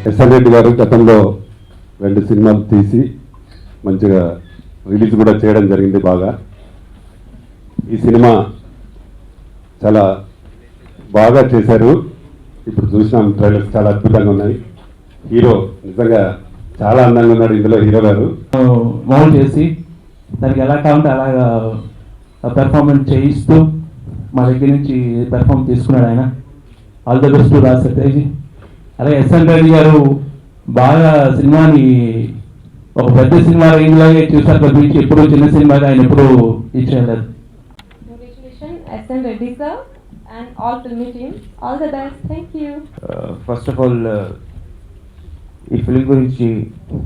SN Reddy గారు గతంలో 2 సినిమాలు తీసి మంచిగా రిలీజ్ కూడా చేయడం జరిగింది బాగా. ఈ సినిమా చాలా బాగా చేశారు. ఇప్పుడు చూసినాం ట్రైలర్స్ చాలా అద్భుతంగా ఉన్నాయి. హీరో నిజంగా చాలా అందంగా ఉన్నాడు ఇందులో హీరో గారు. మౌల్డ్ చేసి దానికి ఎలా కావాలంటే అలాగా పెర్ఫార్మెన్స్ చేయిస్తూ మా దగ్గర నుంచి పెర్ఫార్మ్ తీసుకున్నాడు ఆయన. All the best Raj Satyaji. అలాగే ఎస్ఎన్ రెడ్డి గారు బాగా సినిమాని ఒక పెద్ద సినిమా రేంజ్లాగే చూసారు తప్పించి ఎప్పుడు చిన్న సినిమాగా ఆయన ఎప్పుడు ఇచ్చేయలేదు. SN Reddy sir and all film team, all the best. Thank you. First of all, ఈ ఫిలిం గురించి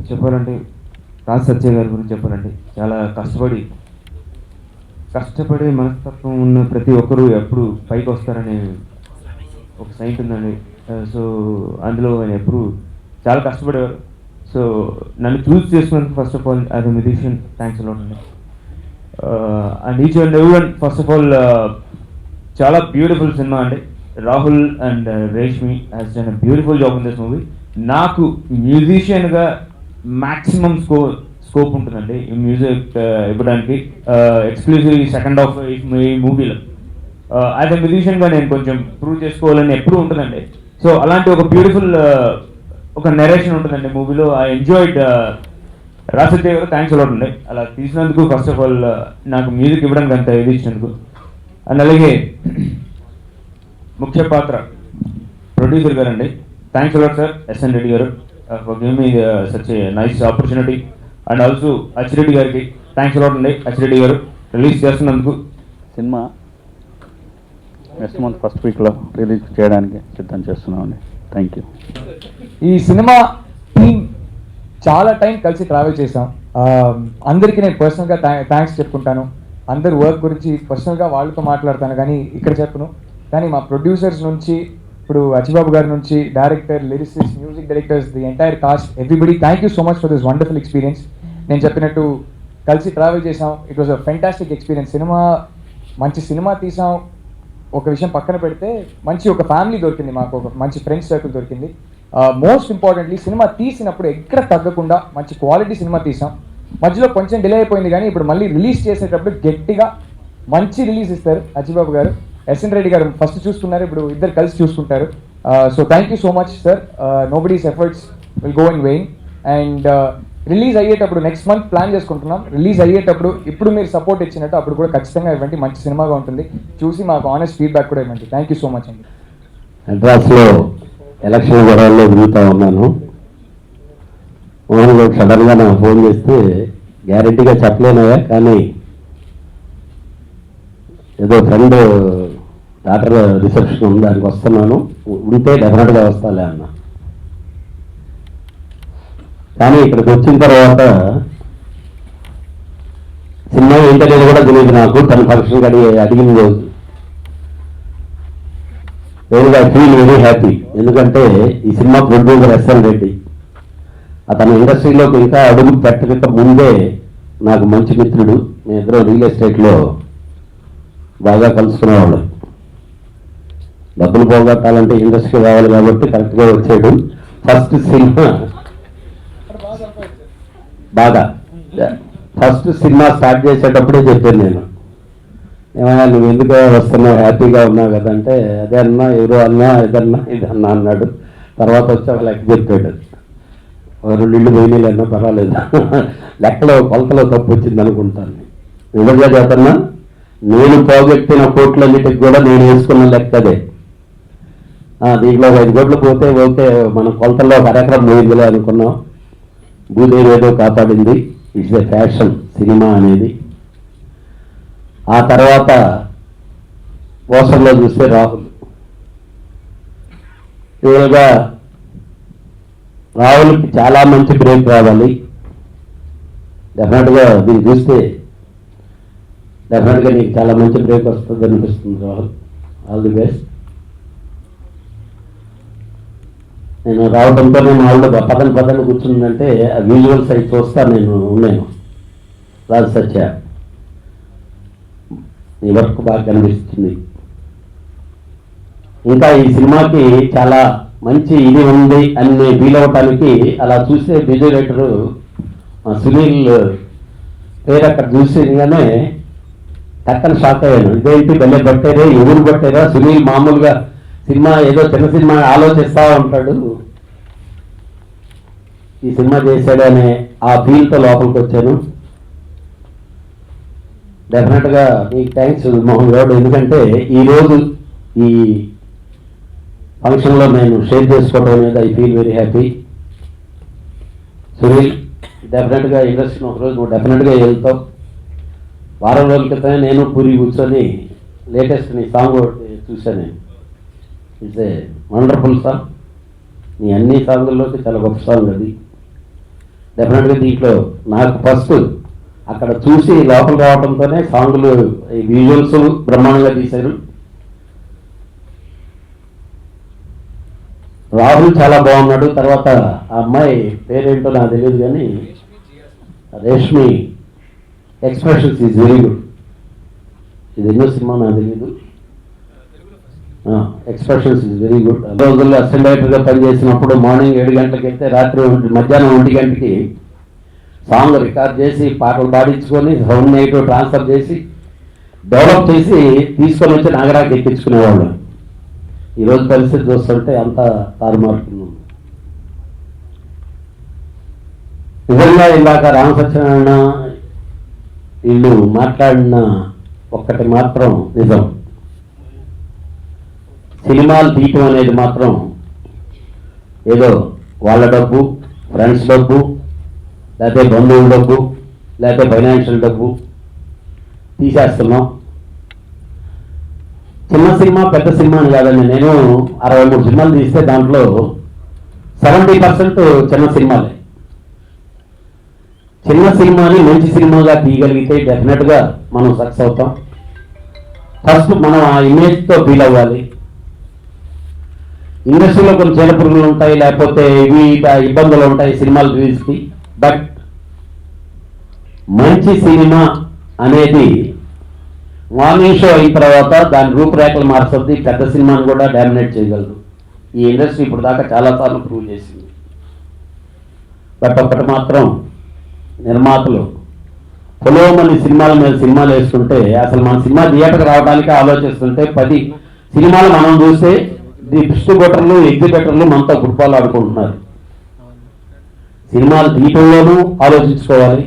చెప్పాలంటే రాజ్ సత్య గారి గురించి చెప్పాలంటే చాలా కష్టపడే మనస్తత్వం ఉన్న ప్రతి ఒక్కరూ ఎప్పుడు పైకి వస్తారనే ఒక సైట్ ఉందండి. సో అందులో ఆయన ఎప్పుడు చాలా కష్టపడేవారు. సో నన్ను చూస్ చేసుకున్నందుకు first of all as a musician thanks a lot అండి. And each and everyone first of all చాలా బ్యూటిఫుల్ సినిమా అండి. Rahul and Reshmi has done a beautiful job in this movie. నాకు మ్యూజిషియన్గా మ్యాక్సిమం స్కోప్ ఉంటుందండి ఈ మ్యూజిక్ ఇవ్వడానికి, ఎక్స్క్లూజివ్ సెకండ్ హాఫ్ ఈ మూవీలో. యాజ్ ఎ మ్యూజిషియన్గా నేను కొంచెం ప్రూవ్ చేసుకోవాలని ఎప్పుడూ ఉంటుందండి. సో అలాంటి ఒక బ్యూటిఫుల్ ఒక నెరేషన్ ఉంటుందండి మూవీలో. I enjoyed. రాసత్య గారు థ్యాంక్స్ అలాట్ అండి అలా తీసినందుకు, ఫస్ట్ ఆఫ్ ఆల్ నాకు మ్యూజిక్ ఇవ్వడానికి అంత ఇది ఇచ్చినందుకు. అండ్ అలాగే ముఖ్య పాత్ర ప్రొడ్యూసర్ గారు అండి. Thanks a lot sir SN Reddy గారు for giving me such a nice opportunity. And also Achireddy గారికి థ్యాంక్స్ అలాట్ అండి. అచ్చిరెడ్డి గారు రిలీజ్ చేస్తున్నందుకు. సినిమా నెక్స్ట్ మంత్ ఫస్ట్ వీక్లో రిలీజ్ చేయడానికి సిద్ధం చేస్తున్నామండి. Thank you. ఈ సినిమా టీమ్ చాలా టైం కలిసి ట్రావెల్ చేసాం. అందరికీ నేను పర్సనల్గా థ్యాంక్స్ చెప్పుకుంటాను. అందరు వర్క్ గురించి పర్సనల్గా వాళ్ళతో మాట్లాడతాను కానీ ఇక్కడ చెప్పను. కానీ మా ప్రొడ్యూసర్స్ నుంచి, ఇప్పుడు అచ్చిబాబు గారి నుంచి, director, lyricist, music directors, the entire cost, everybody thank you so much for this wonderful experience. నేను చెప్పినట్టు కలిసి ట్రావెల్ చేసాం. It was a fantastic experience. మంచి సినిమా తీసాం. ఒక విషయం పక్కన పెడితే మంచి ఒక ఫ్యామిలీ దొరికింది మాకు, ఒక మంచి ఫ్రెండ్స్ సర్కిల్ దొరికింది. మోస్ట్ ఇంపార్టెంట్లీ సినిమా తీసినప్పుడు ఎక్కడ తగ్గకుండా మంచి క్వాలిటీ సినిమా తీసాం. మధ్యలో కొంచెం డిలే అయిపోయింది కానీ ఇప్పుడు మళ్ళీ రిలీజ్ చేసేటప్పుడు గట్టిగా మంచి రిలీజ్ ఇస్తారు అచ్చిబాబు గారు. ఎస్ఎన్ రెడ్డి గారు ఫస్ట్ చూసుకున్నారు, ఇప్పుడు ఇద్దరు కలిసి చూసుకుంటారు. So thank you so much sir. Nobody's efforts will go in vein. And release అయ్యేటప్పుడు నెక్స్ట్ మంత్ ప్లాన్ చేసుకుంటున్నాం. రిలీజ్ అయ్యేటప్పుడు ఇప్పుడు మీరు సపోర్ట్ ఇచ్చినట్టు అప్పుడు కూడా ఖచ్చితంగా ఇవ్వండి. మంచి సినిమాగా ఉంటుంది. చూసి మాకు ఆనెస్ట్ ఫీడ్బ్యాక్ కూడా ఇవ్వండి. థ్యాంక్ యూ సో మచ్ అండి. అడ్రాస్లో ఎలక్షన్ గొడవల్లో తిరుగుతూ ఉన్నాను. మోహన్ గారు సడన్గా నాకు ఫోన్ చేస్తే గ్యారెంటీగా చెప్పలేనయా కానీ ఏదో ఫ్రెండ్ డాక్టర్ రిసెప్షన్ ఉంది దానికి వస్తున్నాను, ఉంటే డెఫినెట్గా వస్తాలే అన్న. కానీ ఇక్కడికి వచ్చిన తర్వాత సినిమా ఏంటనేది కూడా తెలియదు నాకు. తన ఫంక్షన్ అడిగిన రోజు వెరీ ఫీల్ వెరీ హ్యాపీ. ఎందుకంటే ఈ సినిమా ప్రొడ్యూసర్ ఎస్ఎన్ రెడ్డి అతను ఇండస్ట్రీలోకి ఇంకా అడుగు పెట్టక ముందే నాకు మంచి మిత్రుడు. మేము ఇద్దరం రియల్ ఎస్టేట్లో బాగా కలుసుకునేవాళ్ళు. డబ్బులు పోగొట్టాలంటే ఇండస్ట్రీ రావాలి కాబట్టి కరెక్ట్గా వచ్చాడు. ఫస్ట్ సినిమా స్టార్ట్ చేసేటప్పుడే చెప్పాను నేను, ఏమన్నా నువ్వు ఎందుకు వస్తున్నావు, హ్యాపీగా ఉన్నావు కదంటే అదే అన్నా, ఎవరో అన్నా, ఇదన్నా ఇదన్నా అన్నాడు. తర్వాత వచ్చి ఒక లెక్క చెప్పాడు. 2 ఇళ్ళు పోయినాయి అన్నా పర్వాలేదు, లెక్కలో కొలతలో తప్పు వచ్చింది అనుకుంటాను. నిజంగా చేతన్నా నేను పోగొట్టిన కోట్లన్నిటికి కూడా నేను వేసుకున్న లెక్కదే. దీంట్లో 5 కోట్లు పోతే ఓకే, మన కొలతల్లో 1 ఎకరం పోయిందిలే అనుకున్నాం. భూదేవి ఏదో కాపాడింది. ఇట్స్ ఎ ఫ్యాషన్ సినిమా అనేది. ఆ తర్వాత పోస్టర్లో చూస్తే రాహుల్, రియల్గా రాహుల్కి చాలా మంచి బ్రేక్ రావాలి. డెఫినెట్గా దీన్ని చూస్తే డెఫినెట్గా నీకు చాలా మంచి బ్రేక్ వస్తుంది అనిపిస్తుంది రాహుల్. All the best. నేను రావడంతో నేను వాళ్ళు పదన కూర్చుందంటే ఆ విజువల్స్ అవి చూస్తా నేను ఉన్నాను. రాజ్ సత్య నీ వర్క్ బాగా కనిపిస్తుంది. ఇంకా ఈ సినిమాకి చాలా మంచి ఇది ఉంది అని ఫీల్ అవ్వటానికి అలా చూస్తే మ్యూజిక్ డైరెక్టరు సునీల్ పేరు అక్కడ చూసిగానే టక్కన షాక్ అయ్యాను. ఇదేంటి భలే పట్టారే, ఎవరు పట్టారా? సునీల్ మామూలుగా సినిమా ఏదో చిన్న సినిమా ఆలోచిస్తూ ఉంటాడు, ఈ సినిమా చేశాడనే ఆ ఫీల్తో లోపలికి వచ్చాను. డెఫినెట్గా మీకు థ్యాంక్స్ మోహన్ గౌడ్, ఎందుకంటే ఈరోజు ఈ ఫంక్షన్లో నేను షేర్ చేసుకోవడం అనేది I feel very happy. Sunil, డెఫినెట్గా ఇండస్ట్రీని ఒకరోజు నువ్వు డెఫినెట్గా వెళ్తావు. వారం రోజుల క్రితమే నేను పూరి కూర్చొని లేటెస్ట్ నీ సాంగ్ చూశాను. It's a wonderful song. నీ అన్ని సాంగుల్లోకి చాలా గొప్ప సాంగ్ అది. డెఫినెట్గా దీంట్లో నాకు ఫస్ట్ అక్కడ చూసి లోపల రావడంతోనే సాంగులు ఈ విజువల్స్ బ్రహ్మాండంగా తీశారు. రాహుల్ చాలా బాగున్నాడు. తర్వాత ఆ అమ్మాయి పేరేంటో నాకు తెలియదు కానీ Reshmi expressions is very good. ఇది ఎన్నో సినిమా నాకు తెలియదు. Expressions is very good. రోజుల్లో అసిస్టెంట్ డైరెక్టర్గా పనిచేసినప్పుడు మార్నింగ్ 7 గంటలకు వెళ్తే రాత్రి మధ్యాహ్నం 1 గంటకి సాంగ్ రికార్డ్ చేసి పాటలు పాడించుకొని సౌండ్ నెగిటివ్ ట్రాన్స్ఫర్ చేసి డెవలప్ చేసి తీసుకొని వచ్చి నాగరాకి ఎక్కించుకునేవాళ్ళు. ఈరోజు పరిస్థితి చూస్తుంటే అంత తారుమారుతుంది. నిజంగా ఇందాక రామసత్యనారాయణ వీళ్ళు మాట్లాడిన ఒక్కటి మాత్రం నిజం, సినిమాలు తీయటం అనేది మాత్రం ఏదో వాళ్ళ డబ్బు, ఫ్రెండ్స్ డబ్బు, లేకపోతే బంధువుల డబ్బు, లేకపోతే ఫైనాన్షియల్ డబ్బు తీసేస్తున్నాం. చిన్న సినిమా పెద్ద సినిమా అని కాదండి. నేను 63 సినిమాలు తీస్తే దాంట్లో 70% చిన్న సినిమాలే. చిన్న సినిమాని మంచి సినిమాగా తీయగలిగితే డెఫినెట్గా మనం సక్సెస్ అవుతాం. ఫస్ట్ మనం ఆ ఇమేజ్తో ఫీల్ అవ్వాలి. ఇండస్ట్రీలో కొన్ని చీడపురుగులు ఉంటాయి, లేకపోతే ఇవి ఇబ్బందులు ఉంటాయి సినిమాలు రిలీజ్కి. బట్ మంచి సినిమా అనేది మార్నింగ్ షో అయిన తర్వాత దాని రూపురేఖలు మార్చుతుంది, పెద్ద సినిమాను కూడా డామినేట్ చేయగలదు. ఈ ఇండస్ట్రీ ఇప్పుడు దాకా చాలాసార్లు ప్రూవ్ చేసింది. బట్ ఒకటి మాత్రం, నిర్మాతలు పొలోమని సినిమాల మీద సినిమాలు వేసుకుంటే అసలు మన సినిమా థియేటర్కి రావడానికి ఆలోచిస్తుంటే 10 సినిమాలు మనం చూస్తే డిస్ట్రిబ్యూటర్లు ఎగ్జిబిటర్లు మనతో ఫుట్బాల్ ఆడుకుంటున్నారు. సినిమాలు తీయటంలోనూ ఆలోచించుకోవాలి,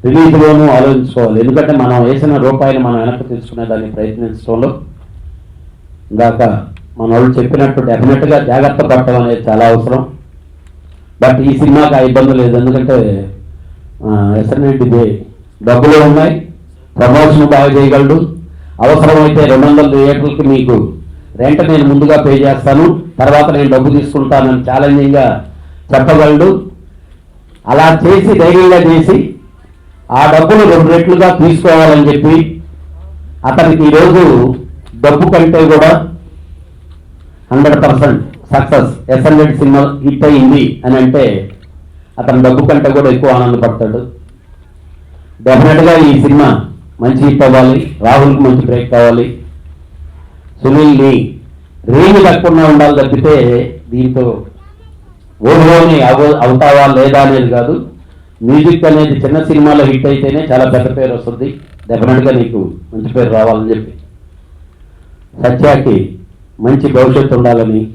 రిలీజ్లోనూ ఆలోచించుకోవాలి. ఎందుకంటే మనం వేసిన రూపాయలు మనం వెనక్కి తీసుకునే దాన్ని ప్రయత్నించడంలో ఇందాక మన వాళ్ళు చెప్పినట్టు డెఫినెట్గా జాగ్రత్త పడటం అనేది చాలా అవసరం. బట్ ఈ సినిమాకి ఆ ఇబ్బంది లేదు, ఎందుకంటే ఎస్ఎన్ఎడ్డి డబ్బులు ఉన్నాయి, ప్రమోషన్ బాగా చేయగలడు. అవసరమైతే 200 థియేటర్లకి మీకు రెంట్ నేను ముందుగా పే చేస్తాను, తర్వాత నేను డబ్బు తీసుకుంటానని ఛాలెంజింగ్గా చెప్పగలడు. అలా చేసి ధైర్యంగా చేసి ఆ డబ్బులు 2 రెట్లుగా తీసుకోవాలని చెప్పి అతనికి ఈరోజు డబ్బు కంటే కూడా 100% సక్సెస్. ఎస్ఎన్ఎడ్ సినిమా హిట్ అయింది అని అంటే అతను డబ్బు కంటే కూడా ఎక్కువ ఆనందపడతాడు. డెఫినెట్గా ఈ సినిమా మంచి హిట్ అవ్వాలి, రాహుల్కి మంచి బ్రేక్ కావాలి, సునీల్ని రేంజ్ లేకుండా ఉండాలి తప్పితే దీంతో ఓడిపోని అవుతావా లేదా అనేది కాదు. మ్యూజిక్ అనేది చిన్న సినిమాలో హిట్ అయితేనే చాలా పెద్ద పేరు వస్తుంది. డెఫినెట్గా నీకు మంచి పేరు రావాలని చెప్పి సత్యాకి మంచి భవిష్యత్తు ఉండాలని